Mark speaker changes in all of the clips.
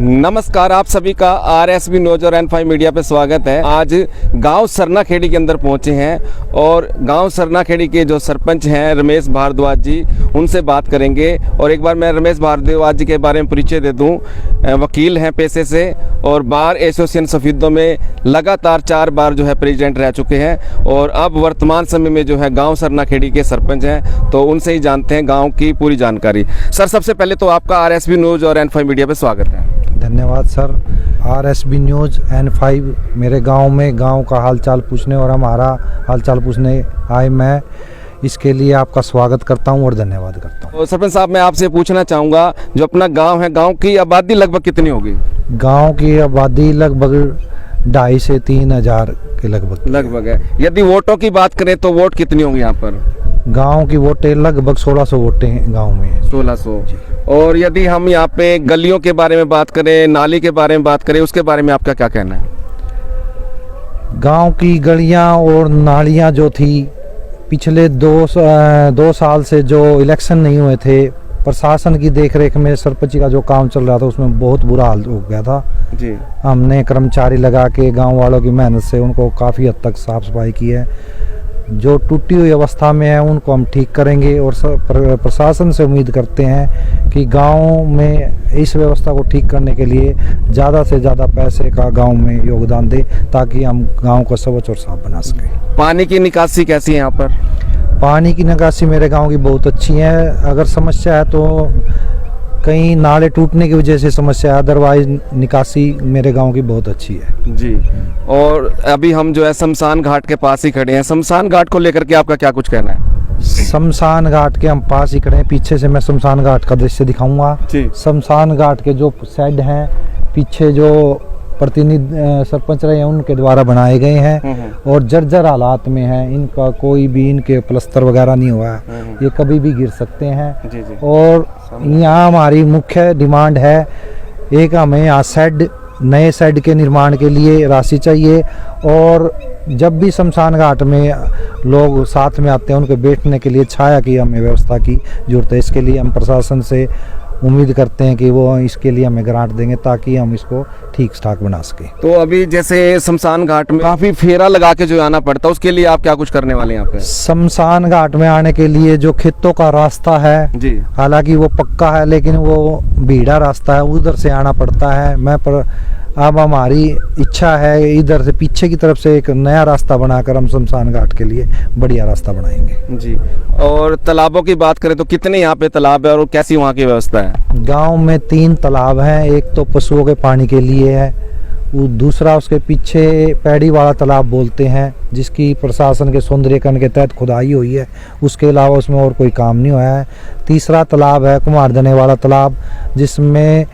Speaker 1: नमस्कार, आप सभी का RSB न्यूज और N5 मीडिया पे स्वागत है। आज गांव सरनाखेड़ी के अंदर पहुंचे हैं और गांव सरनाखेड़ी के जो सरपंच हैं रमेश भारद्वाज जी, उनसे बात करेंगे। और एक बार मैं रमेश भारद्वाज जी के बारे में परिचय दे दूं। वकील हैं पेशे से और बार एसोसिएशन सफीदों में लगातार 4 बार जो है प्रेसिडेंट रह चुके हैं और अब वर्तमान समय में जो है गाँव सरनाखेड़ी के सरपंच हैं। तो उनसे ही जानते हैं गाँव की पूरी जानकारी। सर, सबसे पहले तो आपका RSB न्यूज और N5 मीडिया पे स्वागत है।
Speaker 2: धन्यवाद सर। RSB न्यूज़ N5 मेरे गांव में गांव का हालचाल पूछने और हमारा हालचाल पूछने आए, मैं इसके लिए आपका स्वागत करता हूं और धन्यवाद करता हूं।
Speaker 1: तो सरपंच साहब, मैं आपसे पूछना चाहूँगा, जो अपना गांव है, गांव की आबादी लगभग कितनी होगी?
Speaker 2: गांव की आबादी लगभग 2,500 से 3,000 के लगभग
Speaker 1: है। यदि वोटों की बात करें तो वोट कितनी होंगी यहाँ पर?
Speaker 2: गांव की वोटें लगभग 1600 वोटें हैं गांव में। 1600।
Speaker 1: और यदि हम यहाँ पे गलियों के बारे में बात करें, नाली के बारे में बात करें, उसके बारे में आपका क्या कहना है?
Speaker 2: गांव की गलियां और नालियां जो थी, पिछले 2 साल से जो इलेक्शन नहीं हुए थे, प्रशासन की देखरेख में सरपंच का जो काम चल रहा था उसमें बहुत बुरा हाल हो गया था जी। हमने कर्मचारी लगा के गांव वालों की मेहनत से उनको काफ़ी हद तक साफ सफाई की है। जो टूटी हुई अवस्था में है उनको हम ठीक करेंगे और प्रशासन से उम्मीद करते हैं कि गांव में इस व्यवस्था को ठीक करने के लिए ज़्यादा से ज़्यादा पैसे का गांव में योगदान दे, ताकि हम गांव को स्वच्छ और साफ बना सकें।
Speaker 1: पानी की निकासी कैसी है यहाँ पर?
Speaker 2: पानी की निकासी मेरे गांव की बहुत अच्छी है। अगर समस्या है तो कहीं नाले टूटने की वजह से समस्या है, अदरवाइज निकासी मेरे गांव की बहुत अच्छी है
Speaker 1: जी। और अभी हम जो है शमशान घाट के पास ही खड़े हैं। शमशान घाट को लेकर के आपका क्या कुछ कहना है?
Speaker 2: शमशान घाट के हम पास ही खड़े हैं। पीछे से मैं शमशान घाट का दृश्य दिखाऊंगा। शमशान घाट के जो शेड हैं पीछे, जो प्रतिनिधि सरपंच रहे हैं उनके द्वारा बनाए गए हैं और जर्जर हालात में हैं। इनका कोई भी इनके प्लस्तर वगैरह नहीं हुआ है, ये कभी भी गिर सकते हैं जी। और यहाँ हमारी मुख्य डिमांड है, एक हमें यहाँ नए शेड के निर्माण के लिए राशि चाहिए। और जब भी शमशान घाट में लोग साथ में आते हैं उनके बैठने के लिए छाया की हमें व्यवस्था की जरूरत है। इसके लिए हम प्रशासन से उम्मीद करते हैं कि वो इसके लिए हमें ग्रांट देंगे ताकि हम इसको ठीक ठाक बना सकें।
Speaker 1: तो अभी जैसे शमशान घाट में काफी फेरा लगा के जो आना पड़ता है, उसके लिए आप क्या कुछ करने वाले हैं यहाँ पे? शमशान
Speaker 2: घाट में आने के लिए जो खेतों का रास्ता है जी, हालांकि वो पक्का है लेकिन वो भीड़ा रास्ता है, उधर से आना पड़ता है। अब हमारी इच्छा है इधर से पीछे की तरफ से एक नया रास्ता बनाकर हम शमशान घाट के लिए बढ़िया रास्ता बनाएंगे जी।
Speaker 1: और तालाबों की बात करें तो कितने यहाँ पे तालाब है और कैसी वहाँ की व्यवस्था है?
Speaker 2: गांव में 3 तालाब हैं। एक तो पशुओं के पानी के लिए है, दूसरा उसके पीछे पैड़ी वाला तालाब बोलते हैं, जिसकी प्रशासन के सौंदर्यीकरण के तहत खुदाई हुई है। उसके अलावा उसमें और कोई काम नहीं हुआ है। तीसरा तालाब है कुमारदने वाला तालाब, जिसमें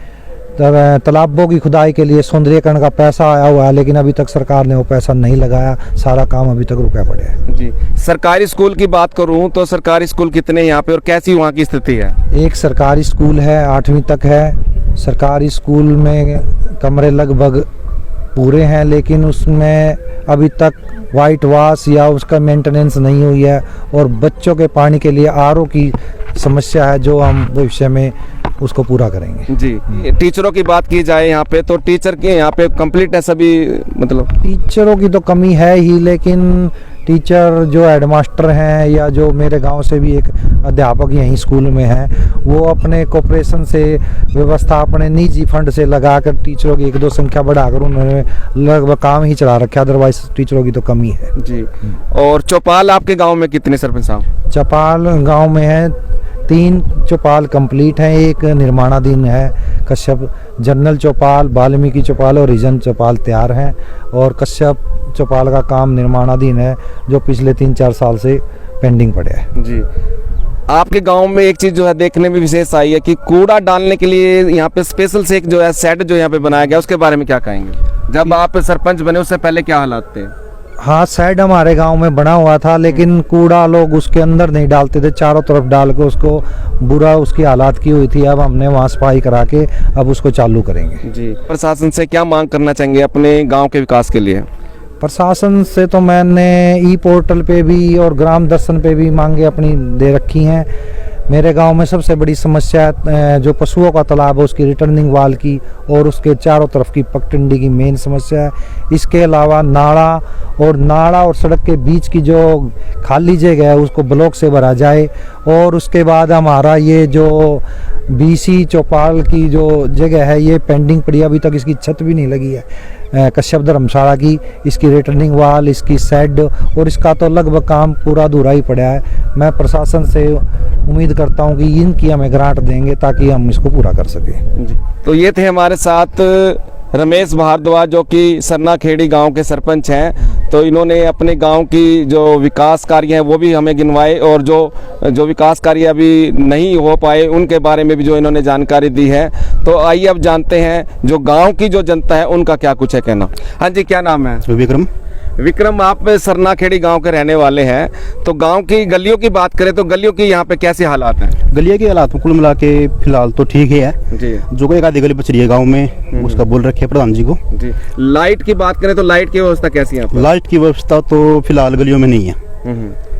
Speaker 2: तालाबों की खुदाई के लिए सौंदर्यीकरण का पैसा आया हुआ है, लेकिन अभी तक सरकार ने वो पैसा नहीं लगाया। सारा काम अभी तक रुका पड़े है
Speaker 1: जी। सरकारी स्कूल की बात करूं तो सरकारी स्कूल कितने यहाँ पे और कैसी वहाँ की स्थिति है?
Speaker 2: एक सरकारी स्कूल है, 8वीं तक है। सरकारी स्कूल में कमरे लगभग पूरे हैं, लेकिन उसमें अभी तक वाइट वॉश या उसका मेंटेनेंस नहीं हुई है। और बच्चों के पानी के लिए RO की समस्या है, जो हम भविष्य में उसको पूरा करेंगे
Speaker 1: जी। टीचरों की बात की जाए यहाँ पे, तो टीचर के यहाँ पे कंप्लीट है सभी? मतलब
Speaker 2: टीचरों की तो कमी है ही, लेकिन टीचर जो हेडमास्टर हैं या जो मेरे गांव से भी एक अध्यापक यहीं स्कूल में हैं, वो अपने कॉर्पोरेशन से व्यवस्था अपने निजी फंड से लगाकर टीचरों की 1-2 संख्या बढ़ाकर उन्होंने लगभग काम ही चला रखा। अदरवाइज टीचरों की तो कमी है
Speaker 1: जी। और चौपाल आपके गाँव में कितने सरपंच साहब?
Speaker 2: चौपाल गाँव में है 3 चौपाल कंप्लीट हैं, एक निर्माणाधीन है। कश्यप जनरल चौपाल, वाल्मीकि चौपाल और रिजन चौपाल तैयार हैं और कश्यप चौपाल का काम निर्माणाधीन है, जो पिछले 3-4 साल से पेंडिंग पड़े है
Speaker 1: जी। आपके गांव में एक चीज जो है देखने में विशेष आई है कि कूड़ा डालने के लिए यहाँ पे स्पेशल से एक जो है शेड जो यहाँ पे बनाया गया, उसके बारे में क्या कहेंगे? जब आप सरपंच बने उससे पहले क्या हालात थे?
Speaker 2: हाँ, शेड हमारे गांव में बना हुआ था, लेकिन कूड़ा लोग उसके अंदर नहीं डालते थे, चारों तरफ डाल के उसको बुरा उसकी हालात की हुई थी। अब हमने वहाँ सफाई करा के अब उसको चालू करेंगे जी।
Speaker 1: प्रशासन से क्या मांग करना चाहेंगे अपने गांव के विकास के लिए?
Speaker 2: प्रशासन से तो मैंने ई पोर्टल पे भी और ग्राम दर्शन पे भी मांगे अपनी दे रखी हैं। मेरे गांव में सबसे बड़ी समस्या जो पशुओं का तालाब है उसकी रिटर्निंग वाल की और उसके चारों तरफ की पगडंडी की मेन समस्या है। इसके अलावा नाला और सड़क के बीच की जो खाली जगह है उसको ब्लॉक से भरा जाए। और उसके बाद हमारा ये जो बीसी चौपाल की जो जगह है ये पेंडिंग पड़ी, अभी तक इसकी छत भी नहीं लगी है कश्यप धर्मशाला की। इसकी रिटर्निंग वाल, इसकी शेड और इसका तो लगभग काम पूरा अधूरा ही पड़ा है। मैं प्रशासन से उम्मीद करता हूं कि इनकी हमें ग्रांट देंगे ताकि हम इसको पूरा कर सकें।
Speaker 1: तो ये थे हमारे साथ रमेश भारद्वाज जो कि सरना खेड़ी गांव के सरपंच हैं। तो इन्होंने अपने गांव की जो विकास कार्य हैं वो भी हमें गिनवाए और जो विकास कार्य अभी नहीं हो पाए उनके बारे में भी जो इन्होंने जानकारी दी है। तो आइए अब जानते हैं जो गांव की जो जनता है उनका क्या कुछ है कहना। हाँ जी, क्या नाम है? विक्रम, आप सरना खेड़ी गांव के रहने वाले हैं। तो गांव की गलियों की बात करें तो गलियों की यहाँ पे कैसे हालात हैं?
Speaker 3: गलियों के हालात कुल मिला के फिलहाल तो ठीक ही है
Speaker 1: जी।
Speaker 3: जो कोई एक आधी गली बच रही है गांव में उसका बोल रखे प्रधान जी को
Speaker 1: जी। लाइट की बात करें तो लाइट की व्यवस्था कैसी है?
Speaker 3: लाइट की व्यवस्था तो फिलहाल गलियों में नहीं है।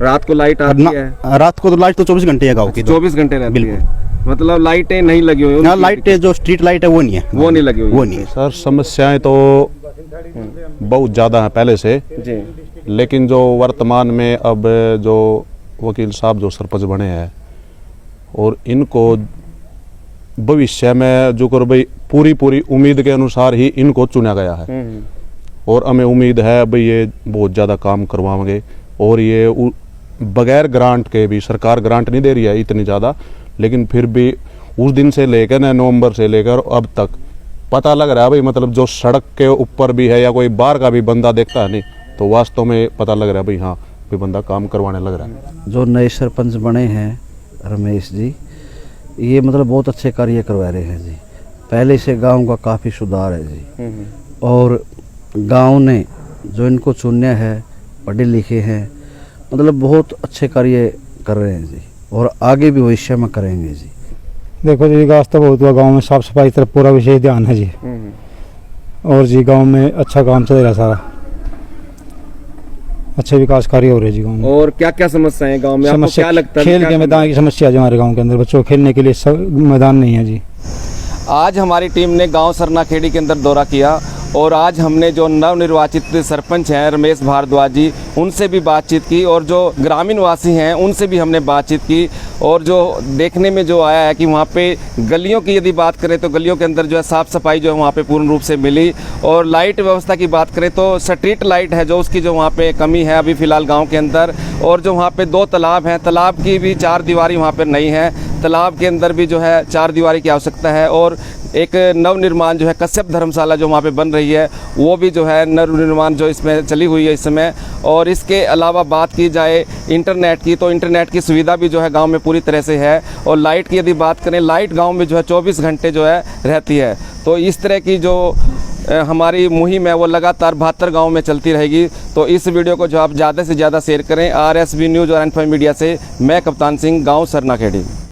Speaker 1: रात को लाइट आती है?
Speaker 3: रात को तो लाइट तो 24 घंटे है गाँव की।
Speaker 1: 24 घंटे रहती है, मतलब लाइटें नहीं लगी हुई?
Speaker 3: लाइट जो स्ट्रीट लाइट है वो नहीं है,
Speaker 1: वो नहीं लगी हुई।
Speaker 3: वो नहीं है
Speaker 4: सर। समस्याएं तो बहुत ज़्यादा हैं पहले से
Speaker 1: जी।
Speaker 4: लेकिन जो वर्तमान में अब जो वकील साहब जो सरपंच बने हैं और इनको भविष्य में जो कर भाई पूरी उम्मीद के अनुसार ही इनको चुना गया है और हमें उम्मीद है भाई ये बहुत ज़्यादा काम करवाएंगे। और ये बगैर ग्रांट के भी, सरकार ग्रांट नहीं दे रही है इतनी ज़्यादा, लेकिन फिर भी उस दिन से लेकर ना नवंबर से लेकर अब तक पता लग रहा है भाई, मतलब जो सड़क के ऊपर भी है या कोई बाहर का भी बंदा देखता है नहीं तो वास्तव में पता लग रहा है भाई हाँ कोई बंदा काम करवाने लग रहा है।
Speaker 5: जो नए सरपंच बने हैं रमेश जी, ये मतलब बहुत अच्छे कार्य करवा रहे हैं जी। पहले से गांव का काफ़ी सुधार है जी। और गांव ने जो इनको चुना है पढ़े लिखे हैं, मतलब बहुत अच्छे कार्य कर रहे हैं जी और आगे भी भविष्य में करेंगे जी।
Speaker 6: देखो जी, विकास तो बहुत हुआ गांव में, साफ सफाई तरफ पूरा विशेष ध्यान है जी। और जी गांव में अच्छा काम चल रहा, सारा अच्छे विकास कार्य हो रहे जी गांव में।
Speaker 1: और क्या क्या समस्याएं हैं गांव में? आपको क्या लगता है?
Speaker 6: खेल के मैदान की समस्या है जो हमारे गांव के अंदर, बच्चों को खेलने के लिए मैदान नहीं है जी।
Speaker 1: आज हमारी टीम ने गांव सरना खेड़ी के अंदर दौरा किया और आज हमने जो नवनिर्वाचित सरपंच हैं रमेश भारद्वाज जी, उनसे भी बातचीत की और जो ग्रामीण वासी हैं उनसे भी हमने बातचीत की। और जो देखने में जो आया है कि वहाँ पे गलियों की यदि बात करें तो गलियों के अंदर जो है साफ़ सफाई जो है वहाँ पे पूर्ण रूप से मिली। और लाइट व्यवस्था की बात करें तो स्ट्रीट लाइट है जो उसकी जो वहाँ पे कमी है अभी फ़िलहाल गाँव के अंदर। और जो वहाँ पे 2 तालाब हैं, तालाब की भी 4 दीवारी वहाँ पर नहीं है, तालाब के अंदर भी जो है 4 दीवारी की आवश्यकता है। और एक नवनिर्माण जो है कश्यप धर्मशाला जो वहाँ पे बन रही है वो भी जो है नवनिर्माण जो इसमें चली हुई है इस समय। और इसके अलावा बात की जाए इंटरनेट की तो इंटरनेट की सुविधा भी जो है गांव में पूरी तरह से है। और लाइट की यदि बात करें, लाइट गांव में जो है 24 घंटे जो है रहती है। तो इस तरह की जो हमारी मुहिम है वो लगातार 72 गाँव में चलती रहेगी। तो इस वीडियो को जो आप ज़्यादा से ज़्यादा शेयर करें। RSB न्यूज़ और N5 मीडिया से मैं कप्तान सिंह, गाँव सरना खेड़ी।